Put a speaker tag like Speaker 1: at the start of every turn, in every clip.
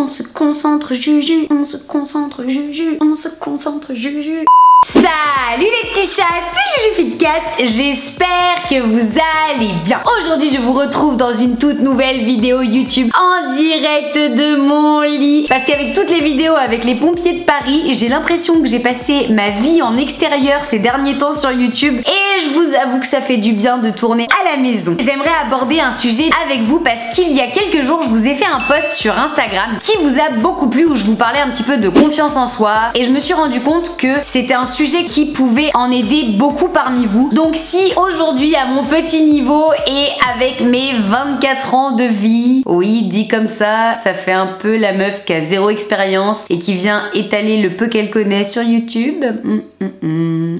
Speaker 1: On se concentre, Juju. On se concentre, Juju. On se concentre, Juju. Salut les petits chats, c'est Juju Fit Cat. J'espère que vous allez bien. Aujourd'hui, je vous retrouve dans une toute nouvelle vidéo YouTube en direct de mon lit. Parce qu'avec toutes les vidéos avec les pompiers de Paris, j'ai l'impression que j'ai passé ma vie en extérieur ces derniers temps sur YouTube. Et je vous avoue que ça fait du bien de tourner à la maison. J'aimerais aborder un sujet avec vous parce qu'il y a quelques jours, je vous ai fait un post sur Instagram qui vous a beaucoup plu où je vous parlais un petit peu de confiance en soi. Et je me suis rendu compte que c'était un sujet qui pouvait en aider beaucoup parmi vous. Donc si aujourd'hui à mon petit niveau et avec mes 24 ans de vie, oui dit comme ça fait un peu la meuf qui a zéro expérience et qui vient étaler le peu qu'elle connaît sur YouTube.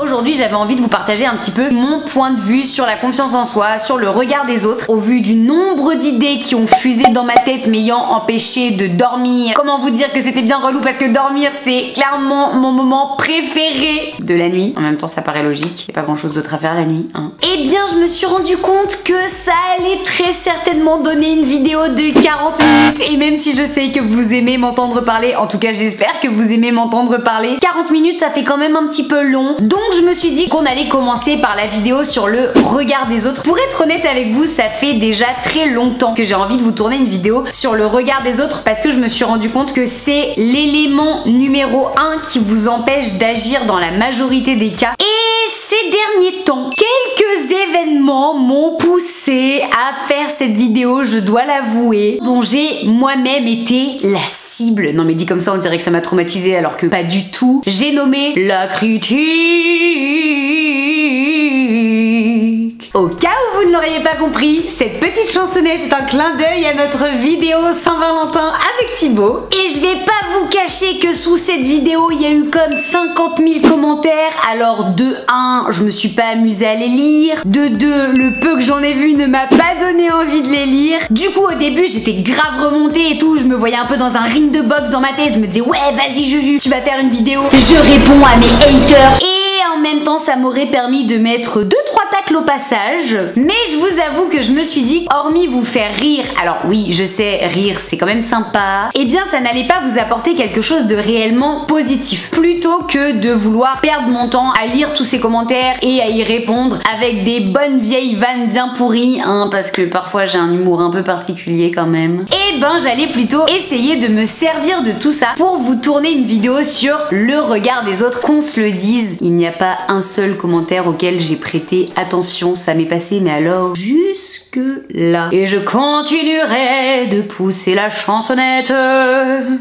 Speaker 1: Aujourd'hui j'avais envie de vous partager un petit peu mon point de vue sur la confiance en soi, sur le regard des autres, au vu du nombre d'idées qui ont fusé dans ma tête m'ayant empêché de dormir. Comment vous dire que c'était bien relou parce que dormir c'est clairement mon moment préféré de la nuit. En même temps ça paraît logique, il n'y a pas grand chose d'autre à faire la nuit hein. Eh bien je me suis rendu compte que ça allait très certainement donner une vidéo de 40 minutes et même si je sais que vous aimez m'entendre parler, en tout cas j'espère que vous aimez m'entendre parler, 40 minutes ça fait quand même un petit peu long. Donc je me suis dit qu'on allait commencer par la vidéo sur le regard des autres. Pour être honnête avec vous, ça fait déjà très longtemps que j'ai envie de vous tourner une vidéo sur le regard des autres parce que je me suis rendu compte que c'est l'élément numéro 1 qui vous empêche d'agir dans la majorité des cas. Et ces derniers temps, quelques événements m'ont poussé à faire cette vidéo, je dois l'avouer, dont j'ai moi-même été la cible. Non mais dit comme ça on dirait que ça m'a traumatisée alors que pas du tout. J'ai nommé la critique. Au cas où vous ne l'auriez pas compris, cette petite chansonnette est un clin d'œil à notre vidéo Saint-Valentin avec Thibaut. Et je vais pas vous cacher que sous cette vidéo, il y a eu comme 50 000 commentaires. Alors de 1, je me suis pas amusée à les lire. De 2, le peu que j'en ai vu ne m'a pas donné envie de les lire. Du coup au début, j'étais grave remontée et tout. Je me voyais un peu dans un ring de boxe dans ma tête. Je me disais ouais vas-y Juju, tu vas faire une vidéo. Je réponds à mes haters. Et en même temps, ça m'aurait permis de mettre 2-3 tacles au passage. Mais je vous avoue que je me suis dit, hormis vous faire rire, alors oui, je sais, rire c'est quand même sympa, eh bien ça n'allait pas vous apporter quelque chose de réellement positif. Plutôt que de vouloir perdre mon temps à lire tous ces commentaires et à y répondre avec des bonnes vieilles vannes bien pourries, hein, parce que parfois j'ai un humour un peu particulier quand même. Eh ben j'allais plutôt essayer de me servir de tout ça pour vous tourner une vidéo sur le regard des autres. Qu'on se le dise, il n'y a pas un seul commentaire auquel j'ai prêté attention, ça m'est passé mais alors jusque là. Et je continuerai de pousser la chansonnette.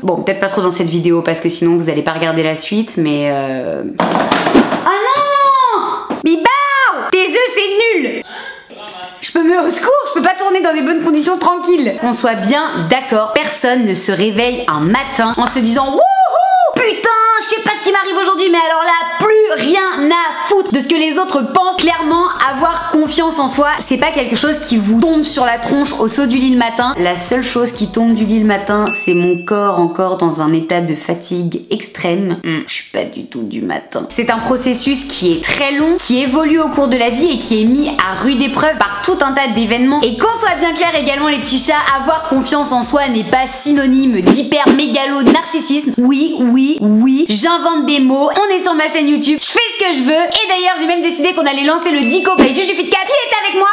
Speaker 1: Bon, peut-être pas trop dans cette vidéo parce que sinon vous allez pas regarder la suite, mais oh non Bibao, tes œufs c'est nul. Je peux me au secours, je peux pas tourner dans des bonnes conditions tranquilles. Qu'on soit bien d'accord, personne ne se réveille un matin en se disant wouhou, putain, je sais pas ce qui m'arrive aujourd'hui, mais alors là, plus rien à foutre de ce que les autres pensent. Clairement, avoir confiance en soi, c'est pas quelque chose qui vous tombe sur la tronche au saut du lit le matin. La seule chose qui tombe du lit le matin, c'est mon corps encore dans un état de fatigue extrême. Je suis pas du tout du matin. C'est un processus qui est très long, qui évolue au cours de la vie et qui est mis à rude épreuve par tout un tas d'événements. Et qu'on soit bien clair également les petits chats, avoir confiance en soi n'est pas synonyme d'hyper mégalo narcissisme. Oui, j'invente des mots, on est sur ma chaîne YouTube, je fais ce que je veux. Et d'ailleurs j'ai même décidé qu'on allait lancer le Dico Play Juju Fit Cat. Qui est avec moi?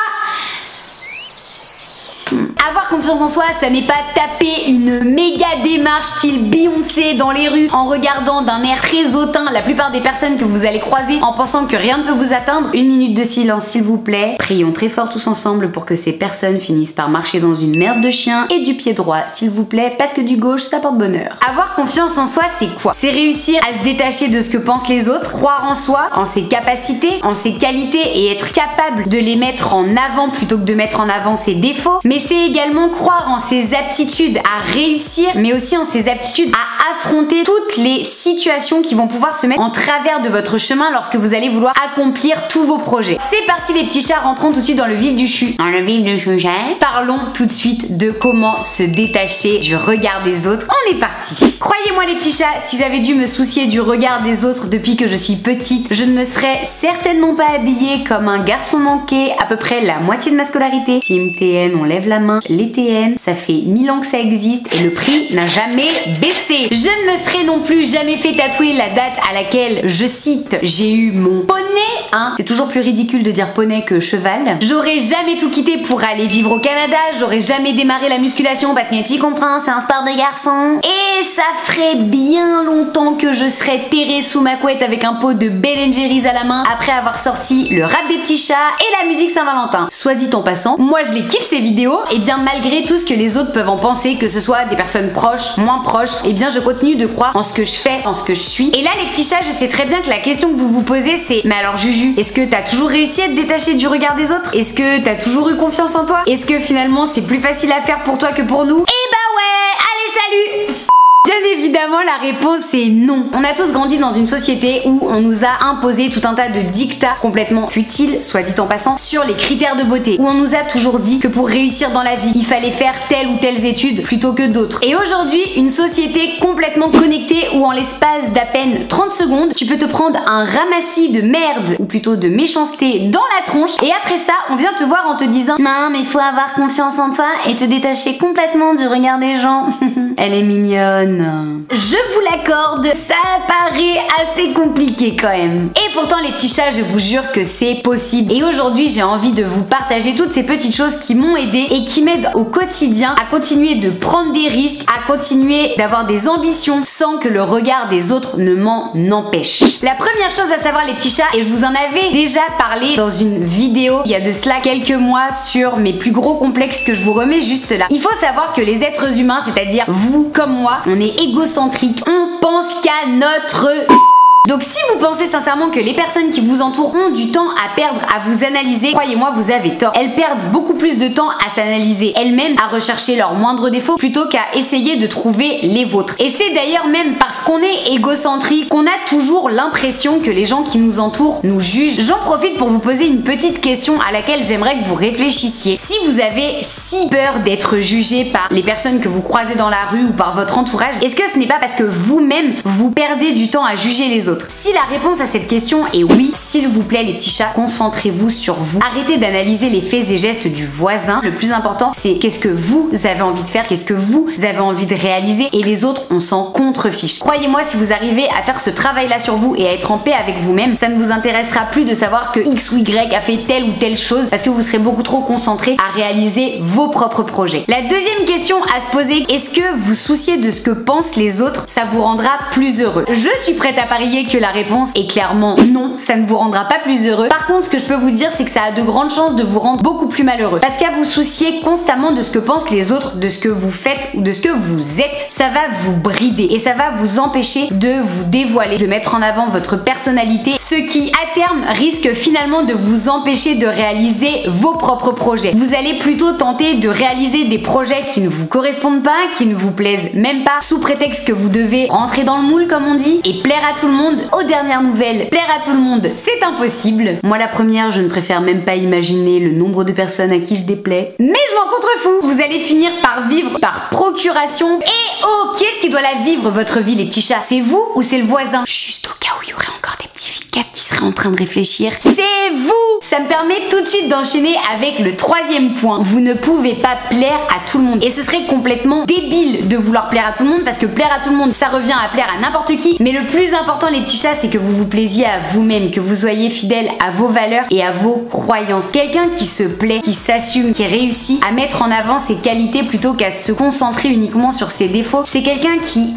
Speaker 1: Avoir confiance en soi, ça n'est pas taper une méga démarche style Beyoncé dans les rues en regardant d'un air très hautain la plupart des personnes que vous allez croiser en pensant que rien ne peut vous atteindre. Une minute de silence s'il vous plaît. Prions très fort tous ensemble pour que ces personnes finissent par marcher dans une merde de chien et du pied droit s'il vous plaît parce que du gauche ça porte bonheur. Avoir confiance en soi c'est quoi? C'est réussir à se détacher de ce que pensent les autres, croire en soi, en ses capacités, en ses qualités et être capable de les mettre en avant plutôt que de mettre en avant ses défauts. Mais c'est également croire en ses aptitudes à réussir, mais aussi en ses aptitudes à affronter toutes les situations qui vont pouvoir se mettre en travers de votre chemin lorsque vous allez vouloir accomplir tous vos projets. C'est parti les petits chats, rentrons tout de suite dans le vif du sujet. Dans le vif du sujet. Parlons tout de suite de comment se détacher du regard des autres. On est parti. Croyez-moi les petits chats, si j'avais dû me soucier du regard des autres depuis que je suis petite, je ne me serais certainement pas habillée comme un garçon manqué à peu près la moitié de ma scolarité. Team TN, on lève la main. Les TN, ça fait 1000 ans que ça existe et le prix n'a jamais baissé. Je ne me serais non plus jamais fait tatouer la date à laquelle, je cite, j'ai eu mon poney, hein. C'est toujours plus ridicule de dire poney que cheval. J'aurais jamais tout quitté pour aller vivre au Canada, j'aurais jamais démarré la musculation parce que tu comprends, c'est un sport de garçon. Et ça ferait bien longtemps que je serais terrée sous ma couette avec un pot de Ben & Jerry's à la main après avoir sorti le rap des petits chats et la musique Saint-Valentin. Soit dit en passant, moi je les kiffe ces vidéos, et bien malgré tout ce que les autres peuvent en penser, que ce soit des personnes proches, moins proches, et bien je continue de croire en ce que je fais, en ce que je suis. Et là les petits chats, je sais très bien que la question que vous vous posez c'est, mais alors Juju, est-ce que t'as toujours réussi à te détacher du regard des autres? Est-ce que t'as toujours eu confiance en toi? Est-ce que finalement c'est plus facile à faire pour toi que pour nous? Eh bah ouais, allez salut. Bien évidemment, la réponse est non. On a tous grandi dans une société où on nous a imposé tout un tas de dictats complètement futiles, soit dit en passant, sur les critères de beauté. Où on nous a toujours dit que pour réussir dans la vie, il fallait faire telle ou telle étude plutôt que d'autres. Et aujourd'hui, une société complètement connectée où en l'espace d'à peine 30 secondes, tu peux te prendre un ramassis de merde, ou plutôt de méchanceté, dans la tronche. Et après ça, on vient te voir en te disant « Non, mais il faut avoir confiance en toi et te détacher complètement du regard des gens. » Elle est mignonne. Je vous l'accorde, ça paraît assez compliqué quand même. Et pourtant les petits chats, je vous jure que c'est possible. Et aujourd'hui j'ai envie de vous partager toutes ces petites choses qui m'ont aidé et qui m'aident au quotidien à continuer de prendre des risques, à continuer d'avoir des ambitions sans que le regard des autres ne m'en empêche. La première chose à savoir les petits chats, et je vous en avais déjà parlé dans une vidéo il y a de cela quelques mois sur mes plus gros complexes que je vous remets juste là. Il faut savoir que les êtres humains, c'est-à-dire vous comme moi, on est égocentrique, on pense qu'à notre... Donc si vous pensez sincèrement que les personnes qui vous entourent ont du temps à perdre à vous analyser, croyez-moi, vous avez tort. Elles perdent beaucoup plus de temps à s'analyser elles-mêmes, à rechercher leurs moindres défauts plutôt qu'à essayer de trouver les vôtres. Et c'est d'ailleurs même parce qu'on est égocentrique qu'on a toujours l'impression que les gens qui nous entourent nous jugent. J'en profite pour vous poser une petite question à laquelle j'aimerais que vous réfléchissiez. Si vous avez si peur d'être jugé par les personnes que vous croisez dans la rue ou par votre entourage, est-ce que ce n'est pas parce que vous-même vous perdez du temps à juger les autres? Si la réponse à cette question est oui, s'il vous plaît les petits chats, concentrez-vous sur vous. Arrêtez d'analyser les faits et gestes du voisin. Le plus important, c'est qu'est-ce que vous avez envie de faire, qu'est-ce que vous avez envie de réaliser, et les autres, on s'en contrefiche. Croyez-moi, si vous arrivez à faire ce travail-là sur vous et à être en paix avec vous-même, ça ne vous intéressera plus de savoir que X ou Y a fait telle ou telle chose parce que vous serez beaucoup trop concentré à réaliser vos propres projets. La deuxième question à se poser, est-ce que vous souciez de ce que pensent les autres? Ça vous rendra plus heureux. Je suis prête à parier que la réponse est clairement non, ça ne vous rendra pas plus heureux. Par contre, ce que je peux vous dire, c'est que ça a de grandes chances de vous rendre beaucoup plus malheureux. Parce qu'à vous soucier constamment de ce que pensent les autres, de ce que vous faites ou de ce que vous êtes, ça va vous brider et ça va vous empêcher de vous dévoiler, de mettre en avant votre personnalité, ce qui à terme risque finalement de vous empêcher de réaliser vos propres projets. Vous allez plutôt tenter de réaliser des projets qui ne vous correspondent pas, qui ne vous plaisent même pas, sous prétexte que vous devez rentrer dans le moule comme on dit et plaire à tout le monde. Aux dernières nouvelles, plaire à tout le monde, c'est impossible. Moi la première, je ne préfère même pas imaginer le nombre de personnes à qui je déplais. Mais je m'en contrefous. Vous allez finir par vivre par procuration. Et oh, qui est-ce qui doit la vivre votre vie les petits chats? C'est vous ou c'est le voisin? Juste au cas où il y aurait encore des petits Cat qui serait en train de réfléchir. C'est vous! Ça me permet tout de suite d'enchaîner avec le troisième point. Vous ne pouvez pas plaire à tout le monde. Et ce serait complètement débile de vouloir plaire à tout le monde parce que plaire à tout le monde, ça revient à plaire à n'importe qui. Mais le plus important, les petits chats, c'est que vous vous plaisiez à vous-même, que vous soyez fidèle à vos valeurs et à vos croyances. Quelqu'un qui se plaît, qui s'assume, qui réussit à mettre en avant ses qualités plutôt qu'à se concentrer uniquement sur ses défauts, c'est quelqu'un qui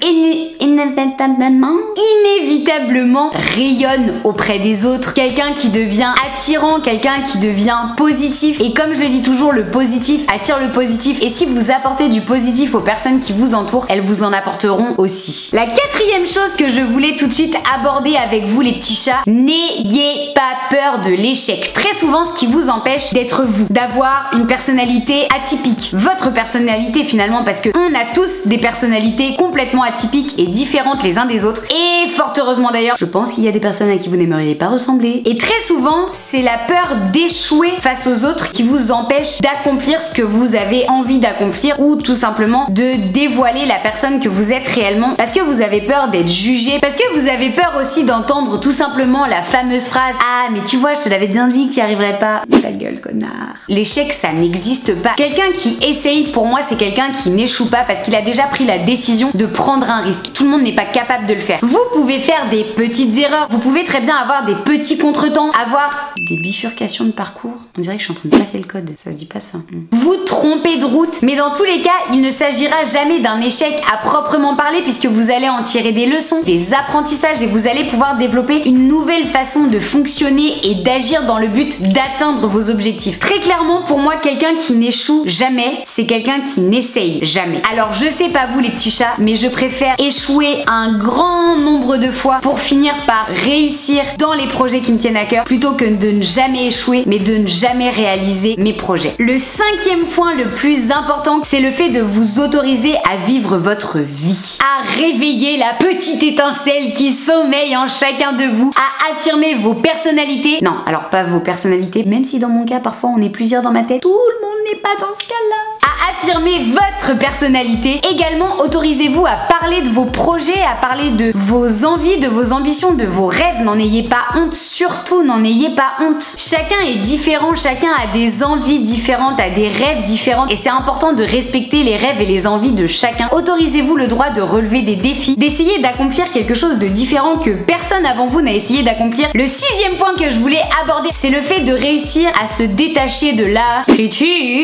Speaker 1: inévitablement rayonne auprès des autres, quelqu'un qui devient attirant vraiment quelqu'un qui devient positif. Et comme je le dis toujours, le positif attire le positif. Et si vous apportez du positif aux personnes qui vous entourent, elles vous en apporteront aussi. La quatrième chose que je voulais tout de suite aborder avec vous les petits chats, n'ayez pas peur de l'échec. Très souvent, ce qui vous empêche d'être vous, d'avoir une personnalité atypique. Votre personnalité finalement, parce que on a tous des personnalités complètement atypiques et différentes les uns des autres. Et fort heureusement d'ailleurs, je pense qu'il y a des personnes à qui vous n'aimeriez pas ressembler. Et très souvent, c'est la peur d'échouer face aux autres qui vous empêche d'accomplir ce que vous avez envie d'accomplir ou tout simplement de dévoiler la personne que vous êtes réellement parce que vous avez peur d'être jugé, parce que vous avez peur aussi d'entendre tout simplement la fameuse phrase « Ah mais tu vois, je te l'avais bien dit que tu n'y arriverais pas. » Ta gueule, connard. L'échec, ça n'existe pas. Quelqu'un qui essaye, pour moi, c'est quelqu'un qui n'échoue pas parce qu'il a déjà pris la décision de prendre un risque. Tout le monde n'est pas capable de le faire. Vous pouvez faire des petites erreurs, vous pouvez très bien avoir des petits contretemps, avoir des bifurcations de parcours. On dirait que je suis en train de passer le code, ça se dit pas ça. Vous trompez de route, mais dans tous les cas, il ne s'agira jamais d'un échec à proprement parler puisque vous allez en tirer des leçons, des apprentissages et vous allez pouvoir développer une nouvelle façon de fonctionner et d'agir dans le but d'atteindre vos objectifs. Très clairement, pour moi, quelqu'un qui n'échoue jamais, c'est quelqu'un qui n'essaye jamais. Alors, je sais pas vous les petits chats, mais je préfère échouer un grand nombre de fois pour finir par réussir dans les projets qui me tiennent à cœur plutôt que de ne jamais échouer, mais de ne jamais réaliser mes projets. Le cinquième point le plus important, c'est le fait de vous autoriser à vivre votre vie, à réveiller la petite étincelle qui sommeille en chacun de vous, à affirmer vos personnalités. Non, alors pas vos personnalités, même si dans mon cas, parfois on est plusieurs dans ma tête, tout le monde n'est pas dans ce cas-là. À affirmer votre personnalité. Également, autorisez-vous à parler de vos projets, à parler de vos envies, de vos ambitions, de vos rêves. N'en ayez pas honte, surtout n'en ayez pas honte. Chacun est différent, chacun a des envies différentes, a des rêves différents et c'est important de respecter les rêves et les envies de chacun. Autorisez-vous le droit de relever des défis, d'essayer d'accomplir quelque chose de différent que personne avant vous n'a essayé d'accomplir. Le sixième point que je voulais aborder, c'est le fait de réussir à se détacher de la critique.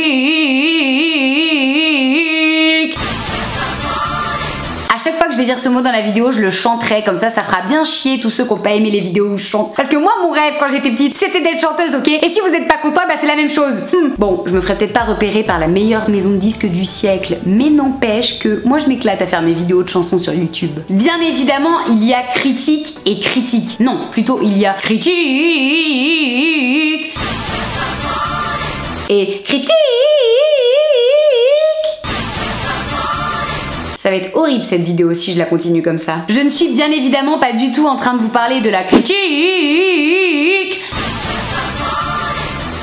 Speaker 1: À chaque fois que je vais dire ce mot dans la vidéo, je le chanterai, comme ça fera bien chier tous ceux qui n'ont pas aimé les vidéos où je chante. Parce que moi, mon rêve quand j'étais petite, c'était d'être chanteuse, ok? Et si vous n'êtes pas content, bah c'est la même chose. Bon, je me ferai peut-être pas repérer par la meilleure maison de disques du siècle, mais n'empêche que moi je m'éclate à faire mes vidéos de chansons sur YouTube. Bien évidemment, il y a critique et critique. Non, plutôt il y a critique et critique. Ça va être horrible cette vidéo si je la continue comme ça. Je ne suis bien évidemment pas du tout en train de vous parler de la critique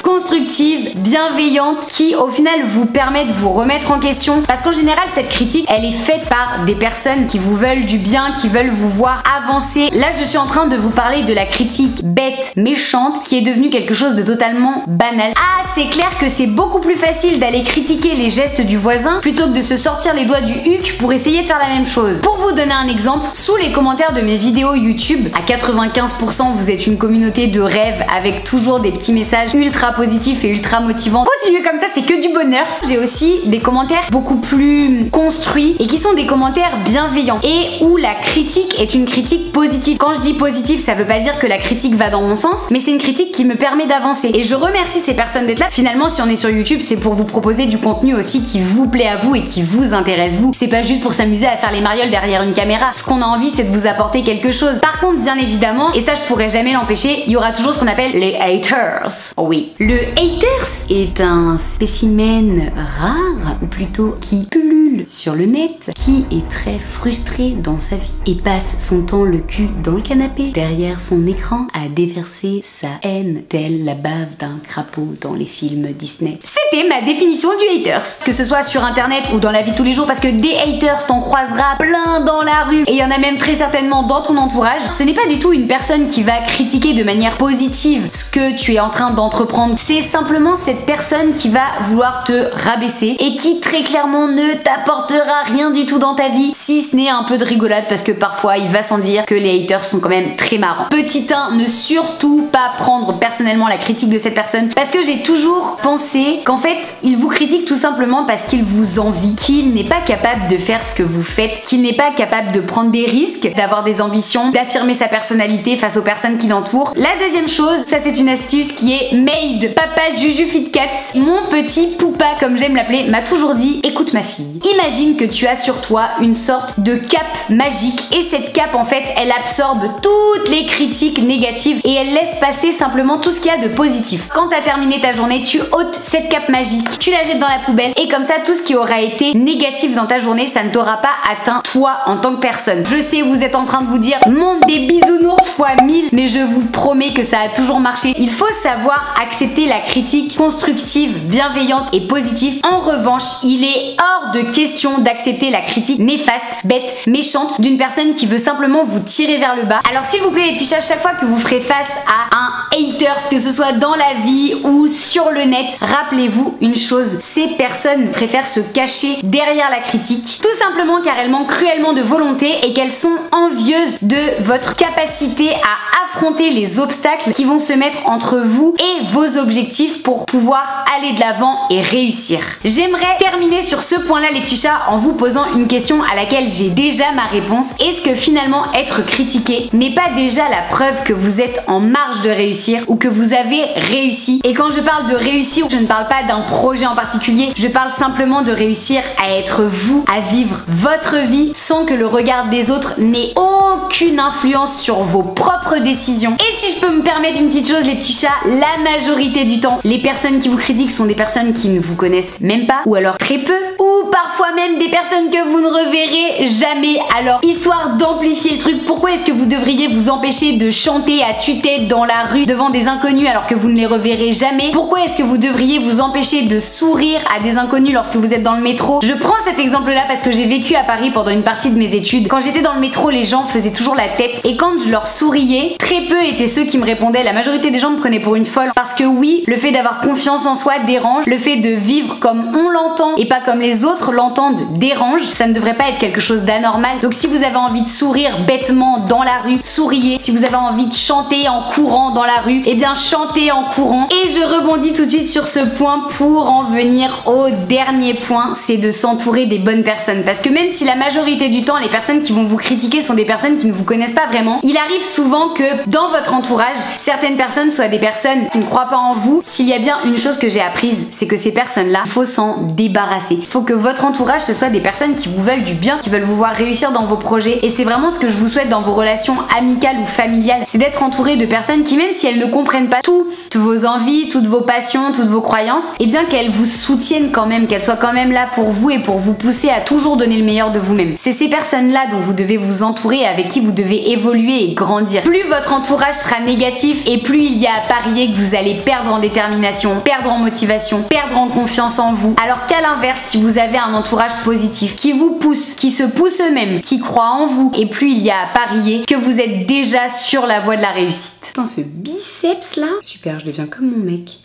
Speaker 1: constructive, bienveillante, qui au final vous permet de vous remettre en question. Parce qu'en général, cette critique, elle est faite par des personnes qui vous veulent du bien, qui veulent vous voir avancer. Là, je suis en train de vous parler de la critique bête, méchante, qui est devenue quelque chose de totalement banal. Ah, c'est clair que c'est beaucoup plus facile d'aller critiquer les gestes du voisin plutôt que de se sortir les doigts du huc pour essayer de faire la même chose. Pour vous donner un exemple, sous les commentaires de mes vidéos YouTube, à 95%, vous êtes une communauté de rêve avec toujours des petits messages ultra positifs et ultra motivants. Continuez comme ça, c'est que du bonheur. J'ai aussi des commentaires beaucoup plus construits et qui sont des commentaires bienveillants et où la critique est une critique positive. Quand je dis positive, ça veut pas dire que la critique va dans mon sens, mais c'est une critique qui me permet d'avancer. Et je remercie ces personnes d'être là. Finalement, si on est sur YouTube, c'est pour vous proposer du contenu aussi qui vous plaît à vous et qui vous intéresse vous. C'est pas juste pour s'amuser à faire les marioles derrière une caméra. Ce qu'on a envie, c'est de vous apporter quelque chose. Par contre, bien évidemment, et ça je pourrais jamais l'empêcher, il y aura toujours ce qu'on appelle les haters. Oh oui. Le haters est un spécimen rare, ou plutôt qui pullule sur le net, qui est très frustré dans sa vie et passe son temps le cul dans le canapé, derrière son écran, à déverser sa haine, telle la bave d'un crapaud dans les films Disney. C'était ma définition du haters. Que ce soit sur internet ou dans la vie de tous les jours, parce que des haters, t'en croiseras plein dans la rue, et il y en a même très certainement dans ton entourage. Ce n'est pas du tout une personne qui va critiquer de manière positive ce que tu es en train d'entreprendre. C'est simplement cette personne qui va vouloir te rabaisser et qui très clairement ne t'apportera rien du tout dans ta vie, si ce n'est un peu de rigolade, parce que parfois il va sans dire que les haters sont quand même très marrants. Petit 1, ne surtout pas prendre personnellement la critique de cette personne, parce que j'ai toujours pensé qu'en fait il vous critique tout simplement parce qu'il vous envie, qu'il n'est pas capable de faire ce que vous faites, qu'il n'est pas capable de prendre des risques, d'avoir des ambitions, d'affirmer sa personnalité face aux personnes qui l'entourent. La deuxième chose, ça c'est une astuce qui est made. Papa Juju Fitcat, mon petit poupa comme j'aime l'appeler, m'a toujours dit: écoute ma fille, imagine que tu as sur toi une sorte de cape magique, et cette cape en fait elle absorbe toutes les critiques négatives et elle laisse passer simplement tout ce qu'il y a de positif. Quand tu as terminé ta journée, tu ôtes cette cape magique, tu la jettes dans la poubelle, et comme ça tout ce qui aura été négatif dans ta journée, ça ne t'aura pas atteint toi en tant que personne. Je sais, vous êtes en train de vous dire monde des bisounours fois 1000, mais je vous promets que ça a toujours marché. Il faut savoir accepter la critique constructive, bienveillante et positive. En revanche, il est hors de question d'accepter la critique néfaste, bête, méchante d'une personne qui veut simplement vous tirer vers le bas. Alors s'il vous plaît les petits chats, chaque fois que vous ferez face à un haters, que ce soit dans la vie ou sur le net, rappelez-vous une chose: ces personnes préfèrent se cacher derrière la critique, tout simplement car elles manquent cruellement de volonté et qu'elles sont envieuses de votre capacité à affronter les obstacles qui vont se mettre entre vous et vos objectifs pour pouvoir aller de l'avant et réussir. J'aimerais terminer sur ce point-là les petits chats en vous posant une question à laquelle j'ai déjà ma réponse. Est-ce que finalement être critiqué n'est pas déjà la preuve que vous êtes en marge de réussir ou que vous avez réussi? Et quand je parle de réussir, je ne parle pas d'un projet en particulier, je parle simplement de réussir à être vous, à vivre votre vie sans que le regard des autres n'ait aucune influence sur vos propres décisions. Et si je peux me permettre une petite chose les petits chats, la majorité du temps, les personnes qui vous critiquent sont des personnes qui ne vous connaissent même pas, ou alors très peu, ou parfois même des personnes que vous ne reverrez jamais. Alors, histoire d'amplifier le truc, pourquoi est-ce que vous devriez vous empêcher de chanter à tue-tête dans la rue devant des inconnus alors que vous ne les reverrez jamais? Pourquoi est-ce que vous devriez vous empêcher de sourire à des inconnus lorsque vous êtes dans le métro? Je prends cet exemple-là parce que j'ai vécu à Paris pendant une partie de mes études. Quand j'étais dans le métro, les gens faisaient toujours la tête, et quand je leur souriais, très peu étaient ceux qui me répondaient. La majorité des gens me prenaient pour une folle, parce que oui, le fait d'avoir confiance en soi dérange, le fait de vivre comme on l'entend et pas comme les autres l'entendent dérange. Ça ne devrait pas être quelque chose d'anormal. Donc si vous avez envie de sourire bêtement dans la rue, souriez. Si vous avez envie de chanter en courant dans la rue, eh bien chantez en courant. Et je rebondis tout de suite sur ce point pour en venir au dernier point, c'est de s'entourer des bonnes personnes. Parce que même si la majorité du temps les personnes qui vont vous critiquer sont des personnes qui ne vous connaissent pas vraiment, il arrive souvent que dans votre entourage, certaines personnes soient des personnes qui ne croient pas en vous. S'il y a bien une chose que j'ai apprise, c'est que ces personnes-là, il faut s'en débarrasser. Il faut que votre entourage, ce soit des personnes qui vous veulent du bien, qui veulent vous voir réussir dans vos projets. Et c'est vraiment ce que je vous souhaite dans vos relations amicales ou familiales, c'est d'être entouré de personnes qui, même si elles ne comprennent pas toutes vos envies, toutes vos passions, toutes vos croyances, et bien qu'elles vous soutiennent quand même, qu'elles soient quand même là pour vous et pour vous pousser à toujours donner le meilleur de vous-même. C'est ces personnes-là dont vous devez vous entourer, avec qui vous devez évoluer et grandir. Plus votre entourage sera négatif, et plus il y a à parier que vous allez perdre en détermination, perdre en motivation, perdre en confiance en vous. Alors qu'à l'inverse, si vous avez un entourage positif qui vous pousse, qui se pousse eux-mêmes, qui croit en vous, et plus il y a à parier que vous êtes déjà sur la voie de la réussite. Putain, ce biceps là, super, je deviens comme mon mec.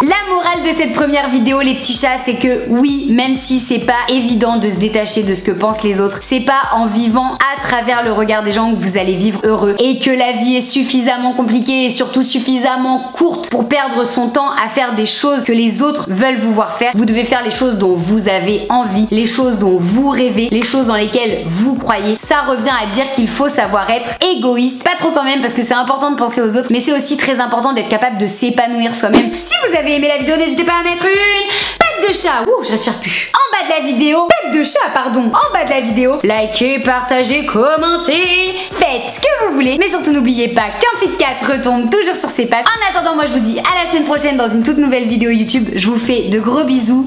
Speaker 1: La morale de cette première vidéo les petits chats, c'est que oui, même si c'est pas évident de se détacher de ce que pensent les autres, c'est pas en vivant à travers le regard des gens que vous allez vivre heureux, et que la vie est suffisamment compliquée et surtout suffisamment courte pour perdre son temps à faire des choses que les autres veulent vous voir faire. Vous devez faire les choses dont vous avez envie, les choses dont vous rêvez, les choses dans lesquelles vous croyez. Ça revient à dire qu'il faut savoir être égoïste, pas trop quand même parce que c'est important de penser aux autres, mais c'est aussi très important d'être capable de s'épanouir soi-même. Si vous avez aimé la vidéo, n'hésitez pas à mettre une patte de chat, ouh, je respire plus, en bas de la vidéo, patte de chat pardon, en bas de la vidéo, likez, partagez, commentez, faites ce que vous voulez, mais surtout n'oubliez pas qu'un Fitcat retombe toujours sur ses pattes. En attendant, moi je vous dis à la semaine prochaine dans une toute nouvelle vidéo YouTube. Je vous fais de gros bisous,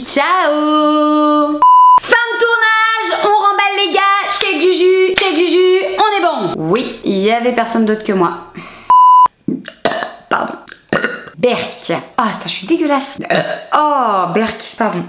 Speaker 1: ciao. Fin de tournage, on remballe les gars, check Juju, on est bon. Oui, il y avait personne d'autre que moi. Pardon. Berk. Ah, je suis dégueulasse. Oh, Berk, pardon.